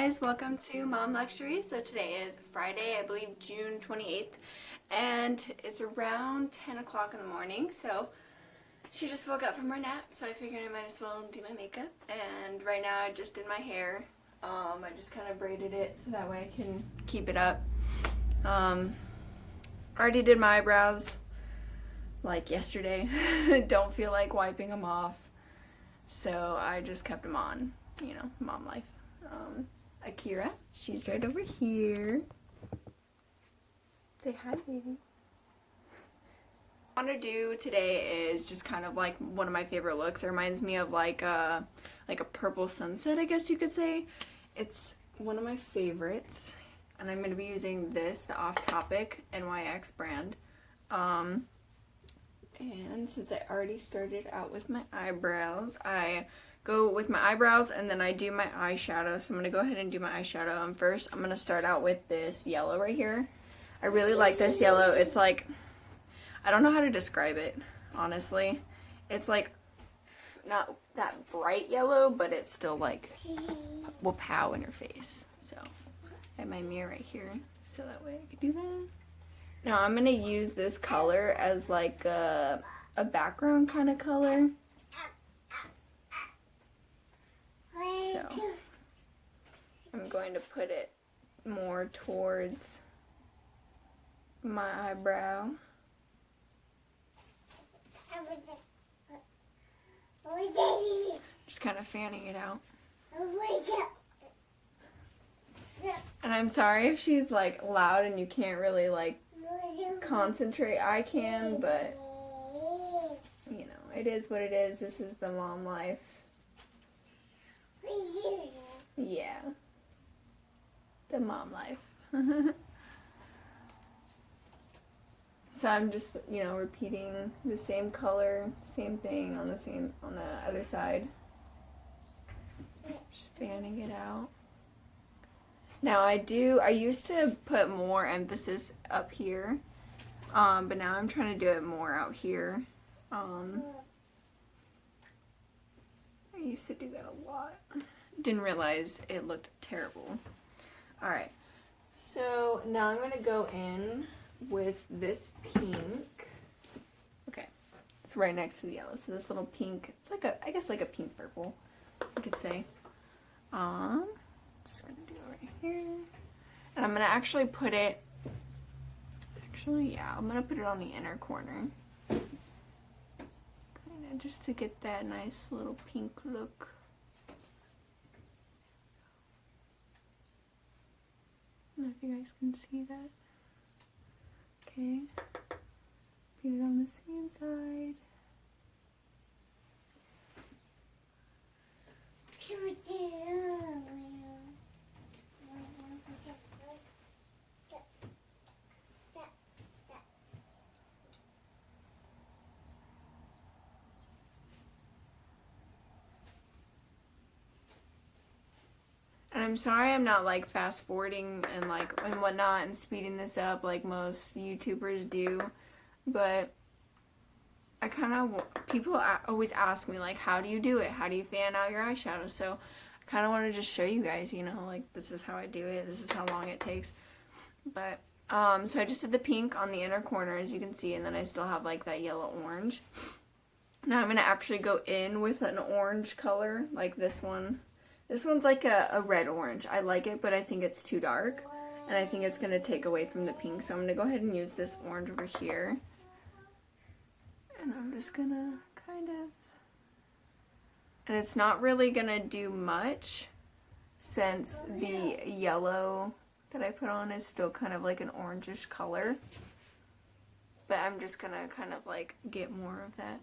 guys, welcome to Mom Luxury. So today is Friday, I believe June 28th, and it's around 10 o'clock in the morning. So she just woke up from her nap, so I figured I might as well do my makeup. And right now I just did my hair. I just kind of braided it so that way I can keep it up. Already did my eyebrows like yesterday. Don't feel like wiping them off, so I just kept them on. You know, mom life. Akira, she's right over here. Say hi, baby. What I want to do today is just kind of like one of my favorite looks. It reminds me of like a purple sunset, I guess you could say. It's one of my favorites, and I'm going to be using this, the Off Topic NYX brand. And since I already started out with my eyebrows, I go with my eyebrows and then I do my eyeshadow. So I'm going to go ahead and do my eyeshadow. And first I'm going to start out with this yellow right here. I really like this yellow. It's like, I don't know how to describe it, honestly. It's like not that bright yellow, but it's still like will pow in your face. So I have my mirror right here so that way I can do that. Now I'm going to use this color as like a background kind of color. So I'm going to put it more towards my eyebrow. Just kind of fanning it out. And I'm sorry if she's like loud and you can't really like concentrate. I can, but you know, it is what it is. This is the mom life. Yeah. The mom life. So I'm just, you know, repeating the same color, same thing on the other side. Just fanning it out. Now I used to put more emphasis up here, but now I'm trying to do it more out here. I used to do that a lot. Didn't realize it looked terrible. Alright, so now I'm going to go in with this pink. Okay, it's right next to the yellow. So this little pink, it's like I guess like a pink purple, you could say. Just going to do it right here. And I'm going to actually put it, I'm going to put it on the inner corner. Just to get that nice little pink look. I don't know if you guys can see that. Okay. Put it on the same side. And I'm sorry I'm not like fast forwarding and like and whatnot and speeding this up like most YouTubers do, but I kind of, people always ask me like, how do you do it? How do you fan out your eyeshadow? So I kind of want to just show you guys, you know, like this is how I do it. This is how long it takes. But so I just did the pink on the inner corner, as you can see, and then I still have like that yellow orange. Now I'm going to actually go in with an orange color like this one. This one's like a red orange. I like it, but I think it's too dark. And I think it's going to take away from the pink. So I'm going to go ahead and use this orange over here. And I'm just going to kind of... And it's not really going to do much since the yellow that I put on is still kind of like an orangish color. But I'm just going to kind of like get more of that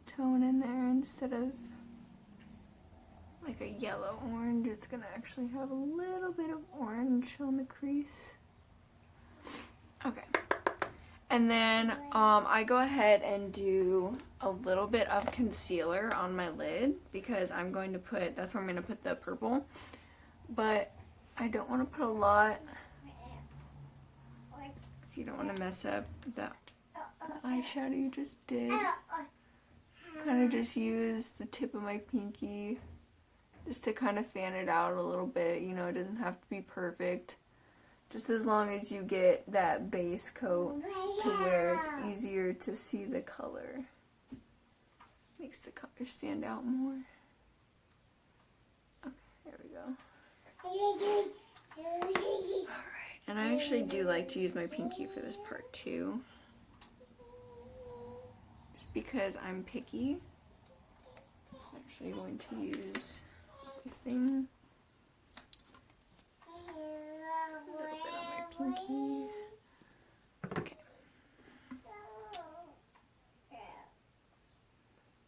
tone in there instead of like a yellow orange. It's gonna actually have a little bit of orange on the crease. Okay, and then I go ahead and do a little bit of concealer on my lid because I'm going to put, that's where I'm going to put the purple, but I don't want to put a lot because you don't want to mess up the eyeshadow you just did. Kind of just use the tip of my pinky just to kind of fan it out a little bit. You know, it doesn't have to be perfect. Just as long as you get that base coat to where it's easier to see the color. Makes the color stand out more. Okay, there we go. Alright, and I actually do like to use my pinky for this part too. Just because I'm picky. I'm actually going to use my thing. A little bit on my pinky. Okay.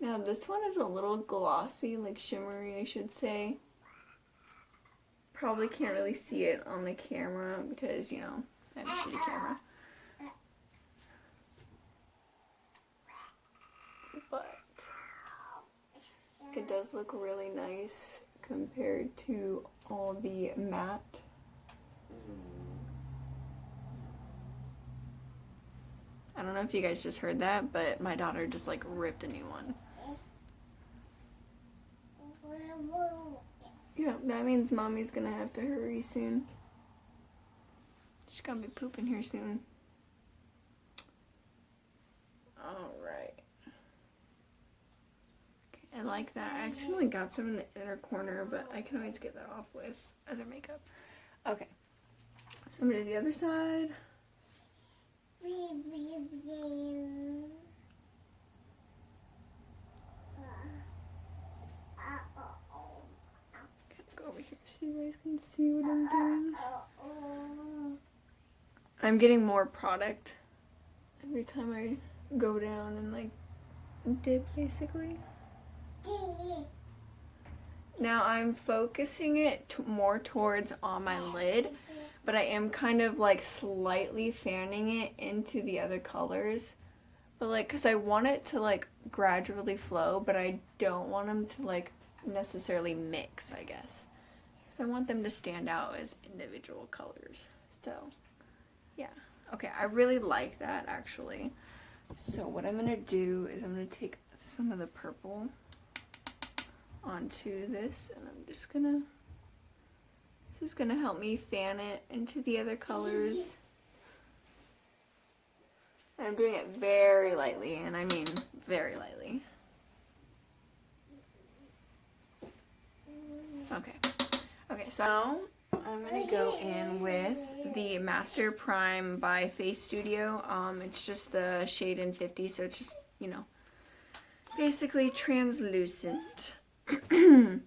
Now this one is a little glossy, like shimmery I should say. Probably can't really see it on the camera because, you know, I have a shitty camera. But it does look really nice compared to all the matte. I don't know if you guys just heard that, but my daughter just like ripped a new one. Yeah, that means mommy's gonna have to hurry soon. She's gonna be pooping here soon. Alright. Okay, I like that. I accidentally got some in the inner corner, but I can always get that off with other makeup. Okay. So I'm gonna do the other side. Go over here so you guys can see what I'm doing. I'm getting more product every time I go down and like dip basically. Now I'm focusing it more towards on my lid, but I am kind of like slightly fanning it into the other colors. But like, cause I want it to like gradually flow, but I don't want them to like necessarily mix, I guess. Because I want them to stand out as individual colors. So, yeah. Okay, I really like that, actually. So what I'm going to do is I'm going to take some of the purple onto this, and I'm just going to... This is going to help me fan it into the other colors. And I'm doing it very lightly, and I mean very lightly. Okay. Okay, so now I'm going to go in with the Master Prime by Face Studio. It's just the shade in 50, so it's just, you know, basically translucent. I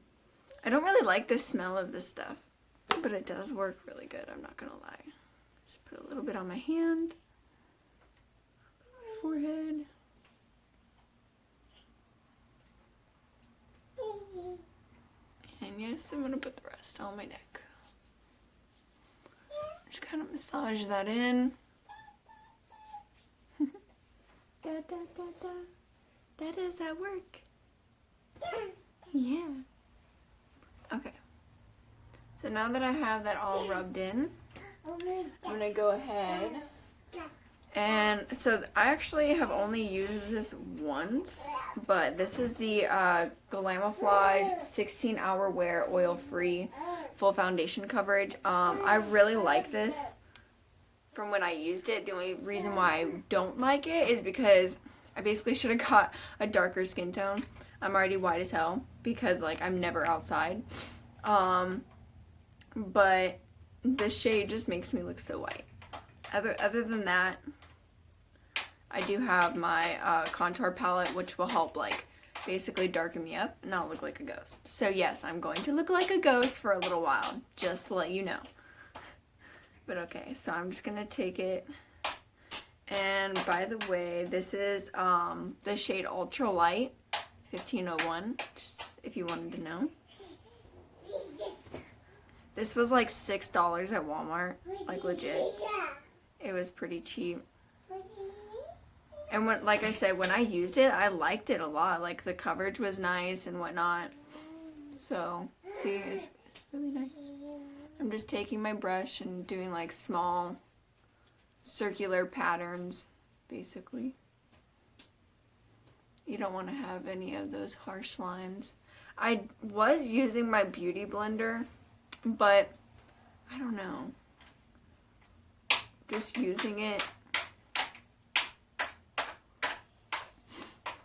don't really like the smell of this stuff, but it does work really good, I'm not going to lie. Just put a little bit on my hand, my forehead. And yes, I'm going to put the rest on my neck. Just kind of massage that in. Da, da, da, da. That does that work? Yeah. Okay. So now that I have that all rubbed in, I'm going to go ahead. And so I actually have only used this once, but this is the Glamouflage 16-hour wear oil-free full foundation coverage. I really like this from when I used it. The only reason why I don't like it is because I basically should have got a darker skin tone. I'm already white as hell because like I'm never outside. But the shade just makes me look so white. Other than that, I do have my contour palette, which will help like basically darken me up and not look like a ghost. So yes, I'm going to look like a ghost for a little while, just to let you know. But okay, so I'm just going to take it. And by the way, this is the shade Ultra Light 1501, just if you wanted to know. This was like $6 at Walmart, like legit. It was pretty cheap. And when, like I said, when I used it, I liked it a lot. Like the coverage was nice and whatnot. So, see, it's really nice. I'm just taking my brush and doing like small circular patterns, basically. You don't want to have any of those harsh lines. I was using my beauty blender, but I don't know. Just using it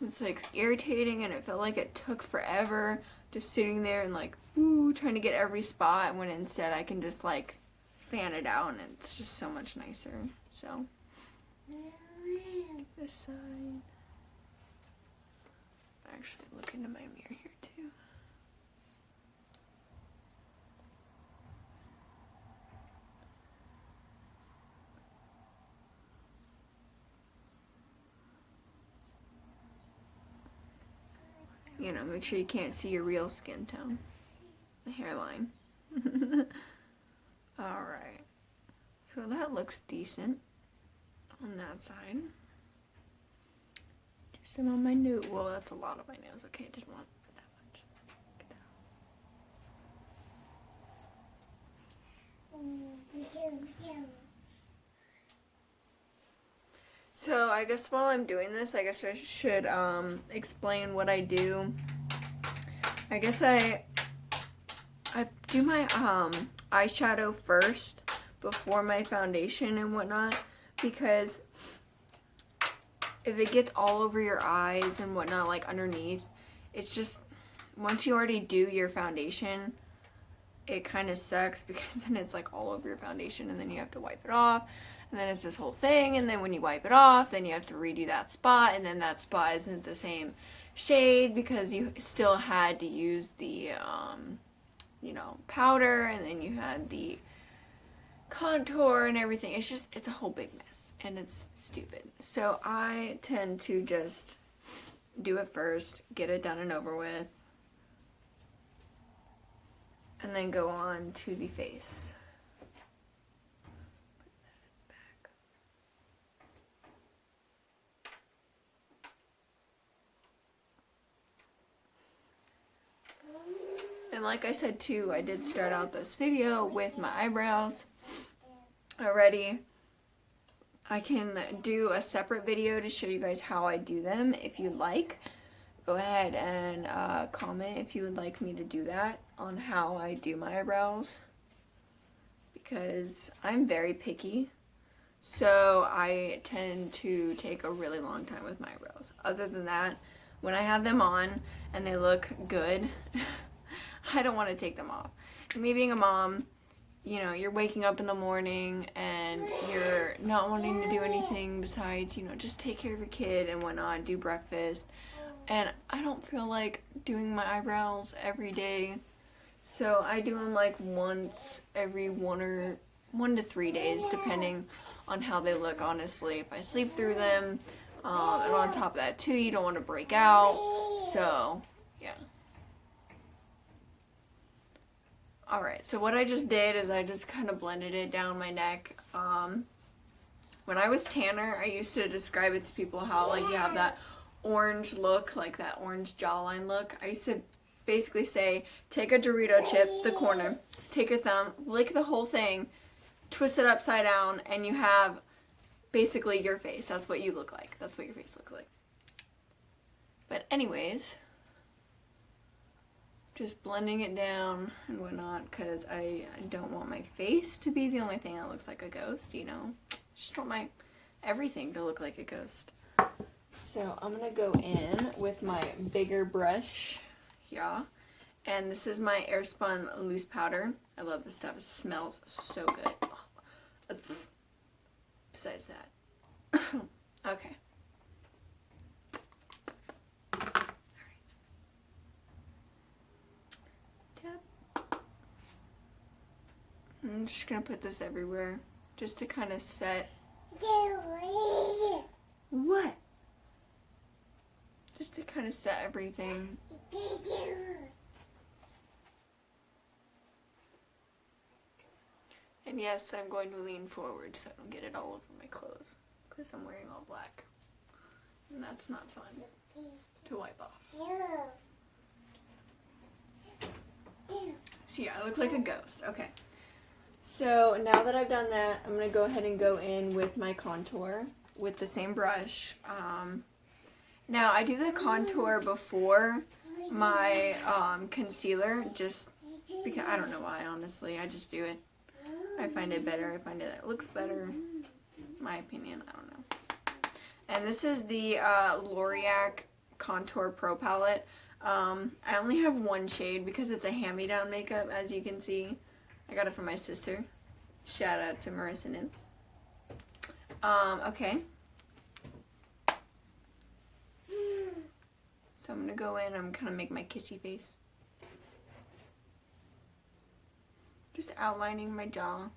was like irritating, and it felt like it took forever just sitting there and like, ooh, trying to get every spot, when instead I can just like fan it out, and it's just so much nicer. So this side. Actually look into my mirror here too. You know, make sure you can't see your real skin tone. The hairline. Alright. So that looks decent on that side. Do some on my nose. Well, that's a lot of my nose. Okay, I didn't want that much. Get that. So I guess while I'm doing this, I guess I should explain what I do. I guess I do my eyeshadow first before my foundation and whatnot, because if it gets all over your eyes and whatnot, like underneath, it's just, once you already do your foundation, it kind of sucks, because then it's like all over your foundation, and then you have to wipe it off. And then it's this whole thing, and then when you wipe it off, then you have to redo that spot, and then that spot isn't the same shade because you still had to use the, you know, powder, and then you had the contour and everything. It's just, it's a whole big mess, and it's stupid. So I tend to just do it first, get it done and over with, and then go on to the face. And like I said too, I did start out this video with my eyebrows already. I can do a separate video to show you guys how I do them if you'd like. Go ahead and comment if you would like me to do that on how I do my eyebrows, because I'm very picky. So I tend to take a really long time with my eyebrows. Other than that, when I have them on and they look good, I don't want to take them off. And me being a mom, you know, you're waking up in the morning and you're not wanting to do anything besides, you know, just take care of your kid and whatnot, do breakfast. And I don't feel like doing my eyebrows every day. So I do them like once every 1 to 3 days, depending on how they look, honestly. If I sleep through them, and on top of that too, you don't want to break out. So, yeah. Alright, so what I just did is I just kind of blended it down my neck. When I was tanner, I used to describe it to people how, like, you have that orange look, like that orange jawline look. I used to basically say, take a Dorito chip, the corner, take your thumb, lick the whole thing, twist it upside down, and you have basically your face. That's what you look like. That's what your face looks like. But anyways, just blending it down and whatnot, because I don't want my face to be the only thing that looks like a ghost, you know. Just want my everything to look like a ghost. So I'm going to go in with my bigger brush, yeah. And this is my Airspun loose powder. I love this stuff. It smells so good. Oh. Besides that. Okay. I'm just going to put this everywhere, just to kind of set... What? Just to kind of set everything. And yes, I'm going to lean forward so I don't get it all over my clothes, because I'm wearing all black. And that's not fun to wipe off. So yeah, I look like a ghost. Okay. So now that I've done that, I'm going to go ahead and go in with my contour with the same brush. Now I do the contour before my concealer just because I don't know why, honestly. I just do it. I find it better. I find it looks better. My opinion, I don't know. And this is the L'Oreal Contour Pro Palette. I only have one shade because it's a hand-me-down makeup, as you can see. I got it from my sister. Shout out to Marissa Nips. Okay. So I'm going to go in, I'm kind of make my kissy face. Just outlining my jaw.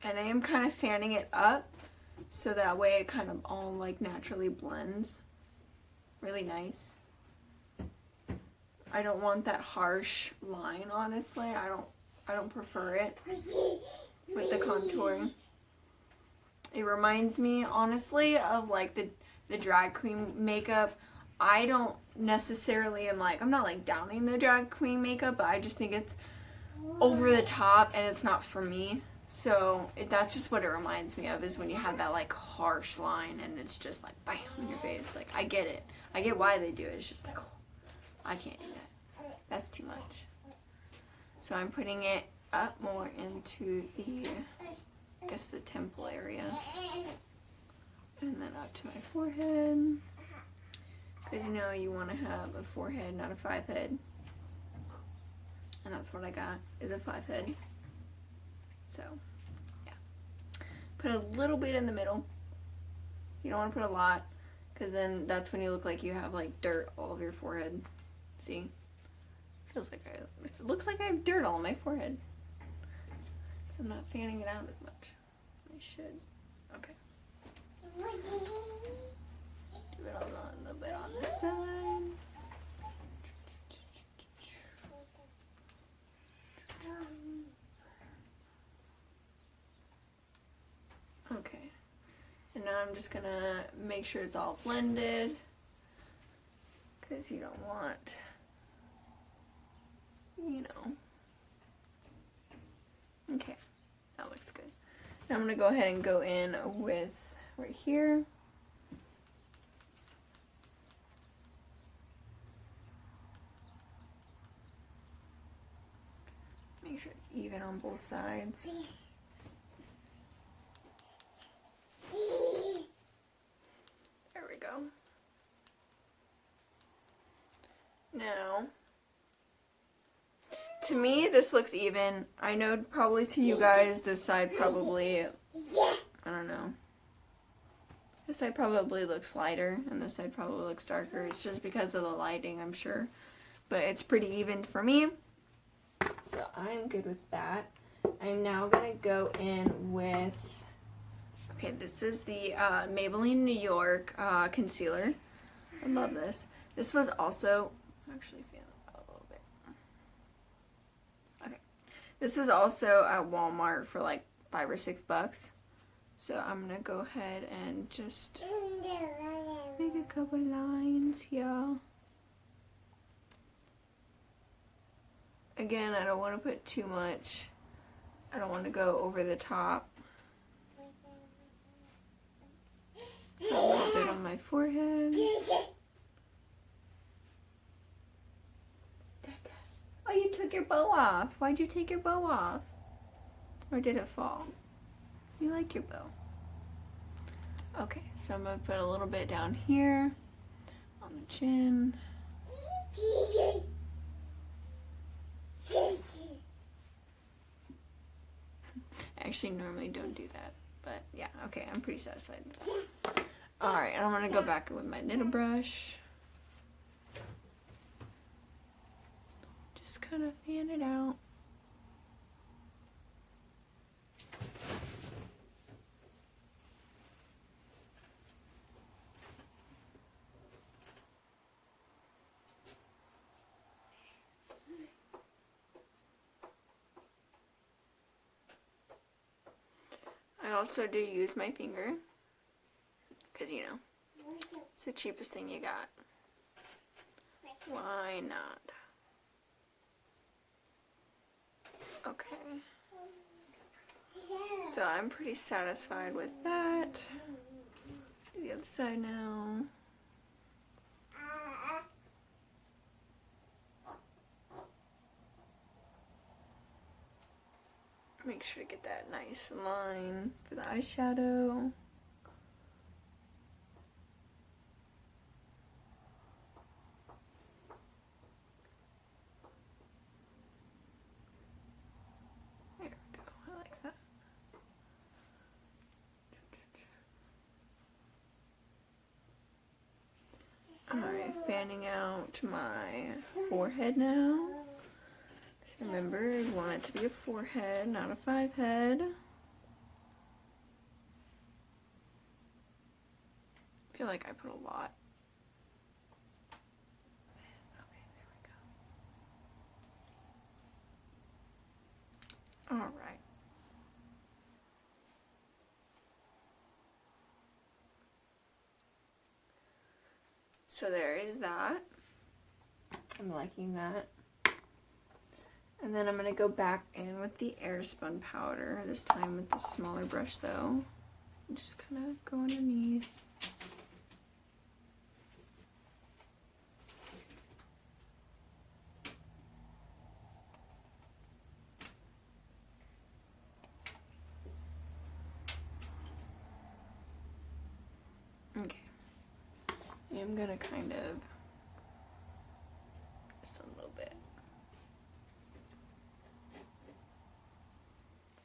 And I am kind of fanning it up so that way it kind of all like naturally blends. Really nice. I don't want that harsh line, honestly. I don't prefer it with the contouring. It reminds me, honestly, of like the drag queen makeup. I don't necessarily I'm not like downing the drag queen makeup, but I just think it's over the top and it's not for me. So that's just what it reminds me of, is when you have that like harsh line and it's just like bam in your face. Like, I get it. I get why they do it. It's just like, oh, I can't do that. That's too much. So I'm putting it up more into the, I guess, the temple area. And then up to my forehead. Because you know you want to have a 4-head, not a 5-head. And that's what I got, is a 5-head. So, yeah. Put a little bit in the middle. You don't want to put a lot, because then that's when you look like you have like dirt all over your forehead. See? Feels like it looks like I have dirt all on my forehead. So I'm not fanning it out as much. I should. Okay. Do it all a little bit on this side. Okay. And now I'm just gonna make sure it's all blended, because you don't want, you know. Okay, that looks good. Now I'm gonna go ahead and go in with right here. Make sure it's even on both sides. There we go. Now, to me, this looks even. I know probably to you guys, this side probably, I don't know. This side probably looks lighter, and this side probably looks darker. It's just because of the lighting, I'm sure. But it's pretty even for me. So I'm good with that. I'm now going to go in with, okay, this is the Maybelline New York concealer. I love this. This was also, actually feeling a little bit. Okay. This was also at Walmart for like $5 or $6. So I'm going to go ahead and just make a couple lines here. Again, I don't want to put too much. I don't want to go over the top. A little bit on my forehead. Oh, you took your bow off. Why'd you take your bow off? Or did it fall? You like your bow. Okay, so I'm going to put a little bit down here on the chin. I actually normally don't do that, but yeah, okay, I'm pretty satisfied with that. Alright, and I'm going to go back with my knitted brush. Just kind of fan it out. I also do use my finger, because, you know, it's the cheapest thing you got. Why not? Okay. So I'm pretty satisfied with that. Do the other side now. make sure to get that nice line for the eyeshadow. There we go, I like that. Alright, fanning out my forehead now. Just remember, you want it to be a 4-head, not a 5-head. I feel like I put a lot. Okay, there we go. Alright. So there is that. I'm liking that. And then I'm going to go back in with the Airspun powder, this time with the smaller brush though. Just kind of go underneath. Okay. I'm going to kind of, just a little bit.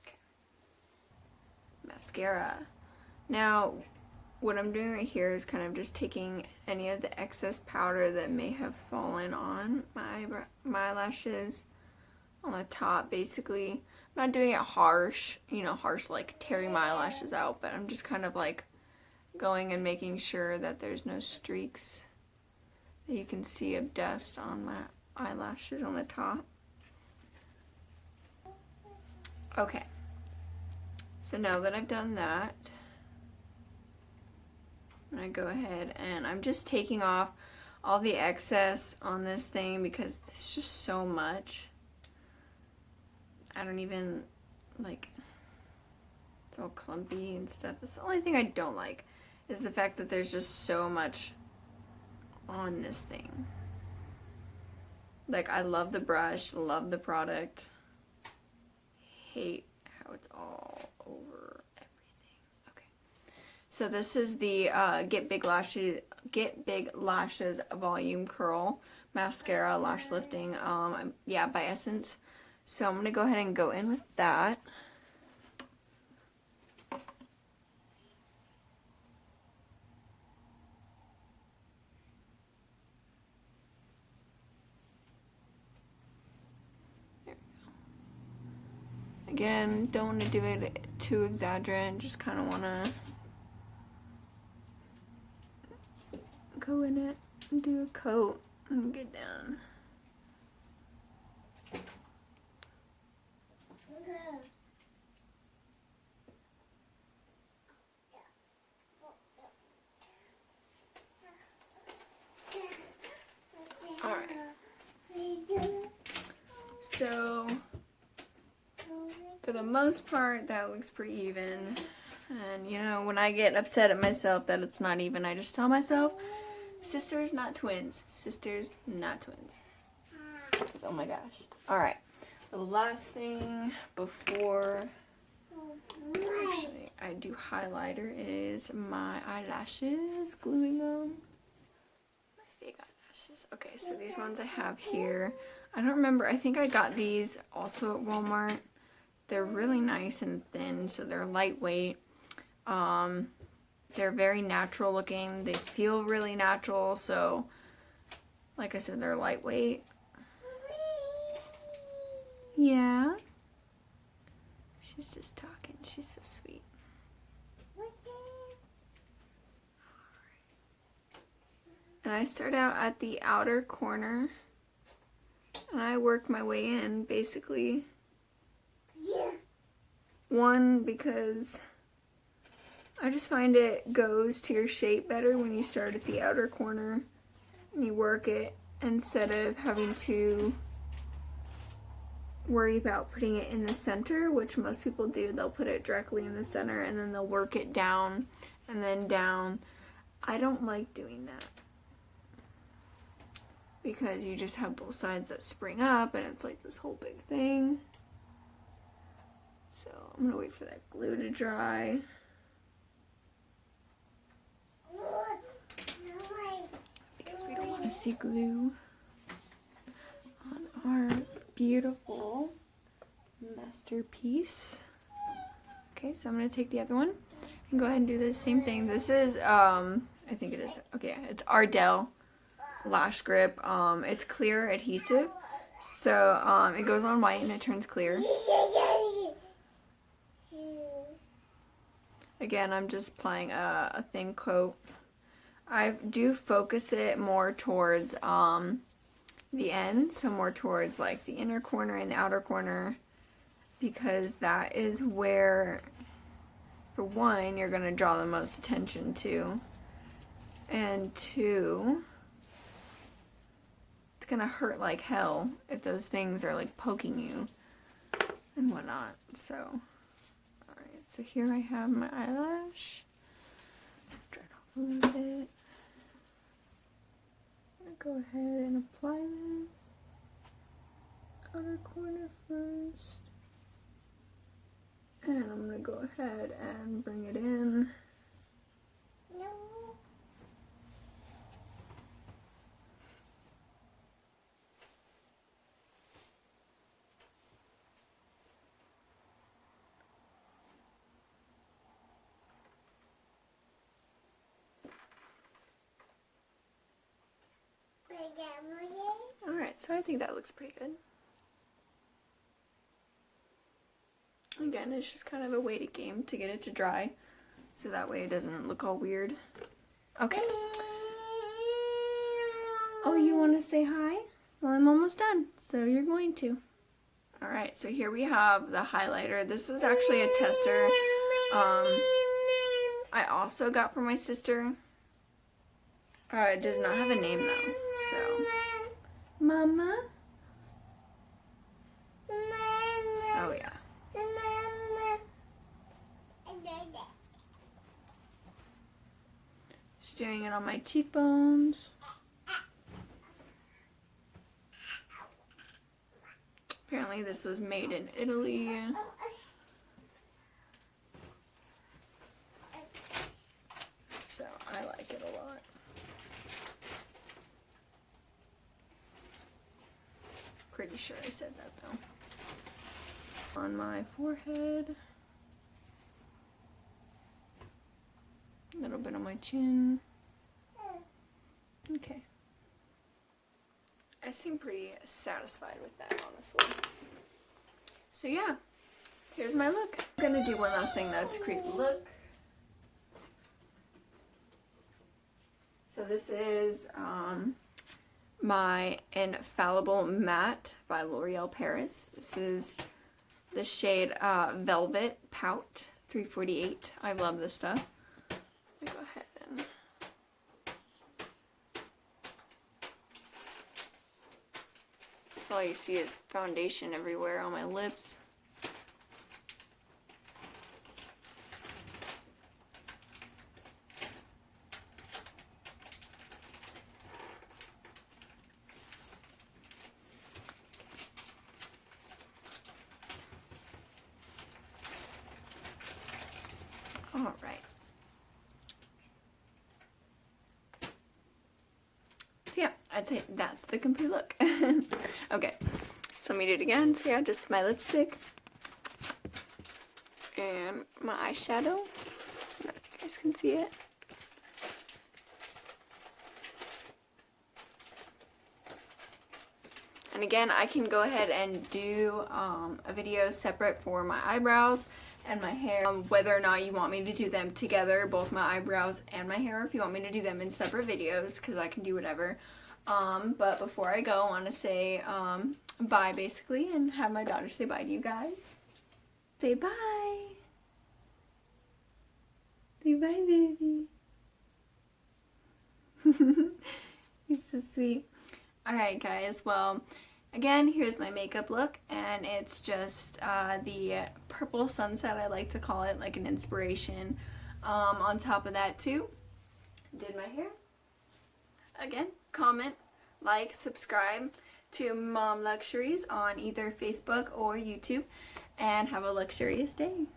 Okay. Mascara. Now, what I'm doing right here is kind of just taking any of the excess powder that may have fallen on my eyelashes on the top, basically. I'm not doing it harsh, harsh like tearing my eyelashes out, but I'm just kind of like going and making sure that there's no streaks that you can see of dust on my eyelashes on the top. Okay, so now that I've done that, I'm going to go ahead and I'm just taking off all the excess on this thing because it's just so much. I don't even, like, it's all clumpy and stuff. That's the only thing I don't like, is the fact that there's just so much on this thing. Like, I love the brush, love the product. Hate how it's all over everything. Okay. So this is the Get Big Lashes Volume Curl Mascara Lash Lifting, yeah, by Essence. So I'm going to go ahead and go in with that. Again, don't want to do it too exaggerate, just kind of want to go in it and do a coat and get down. Alright. So, for the most part, that looks pretty even. And, when I get upset at myself that it's not even, I just tell myself, sisters, not twins. Sisters, not twins. Oh my gosh. Alright. The last thing before actually I do highlighter is my eyelashes, gluing them. My fake eyelashes. Okay, so these ones I have here. I don't remember. I think I got these also at Walmart. They're really nice and thin, so they're lightweight. They're very natural looking. They feel really natural, so like I said, they're lightweight. Yeah. She's just talking. She's so sweet. And I start out at the outer corner, and I work my way in, basically. One, because I just find it goes to your shape better when you start at the outer corner and you work it, instead of having to worry about putting it in the center, which most people do. They'll put it directly in the center and then they'll work it down and then down. I don't like doing that, because you just have both sides that spring up and it's like this whole big thing. I'm gonna wait for that glue to dry. Because we don't want to see glue on our beautiful masterpiece. Okay, so I'm gonna take the other one and go ahead and do the same thing. This is, I think it is, okay, it's Ardell Lash Grip. It's clear adhesive, so it goes on white and it turns clear. Again, I'm just applying a thin coat. I do focus it more towards the end, so more towards like the inner corner and the outer corner, because that is where, for one, you're going to draw the most attention to, and two, it's going to hurt like hell if those things are like poking you and whatnot. So, alright, so here I have my eyelash. Dry it off a little bit. I'm going to go ahead and apply this outer corner first. And I'm going to go ahead and bring it in. No. Alright, so I think that looks pretty good. Again, it's just kind of a weighted game to get it to dry, so that way it doesn't look all weird. Okay. Oh, you want to say hi? Well, I'm almost done, so you're going to. Alright, so here we have the highlighter. This is actually a tester I also got for my sister. It does not have a name though, so. Mama? Oh yeah. Just doing it on my cheekbones. Apparently this was made in Italy. So I like it a lot. Pretty sure I said that though. On my forehead. A little bit on my chin. Okay. I seem pretty satisfied with that, honestly. So yeah, here's my look. I'm gonna do one last thing though to create the look. So this is my Infallible Matte by L'Oreal Paris. This is the shade Velvet Pout 348. I love this stuff. Let me go ahead and all you see is foundation everywhere on my lips. All right. So yeah, I'd say that's the complete look. Okay, so let me do it again. So yeah, just my lipstick and my eyeshadow. I don't know if you guys can see it. And again, I can go ahead and do a video separate for my eyebrows and my hair, whether or not you want me to do them together, both my eyebrows and my hair, if you want me to do them in separate videos, because I can do whatever. But before I go, I want to say bye, basically, and have my daughter say bye to you guys. Say bye. Say bye, baby. He's so sweet. Alright, guys, well, again, here's my makeup look, and it's just the purple sunset, I like to call it, like an inspiration. On top of that, too, did my hair. Again, comment, like, subscribe to Mom Luxuries on either Facebook or YouTube. and have a luxurious day.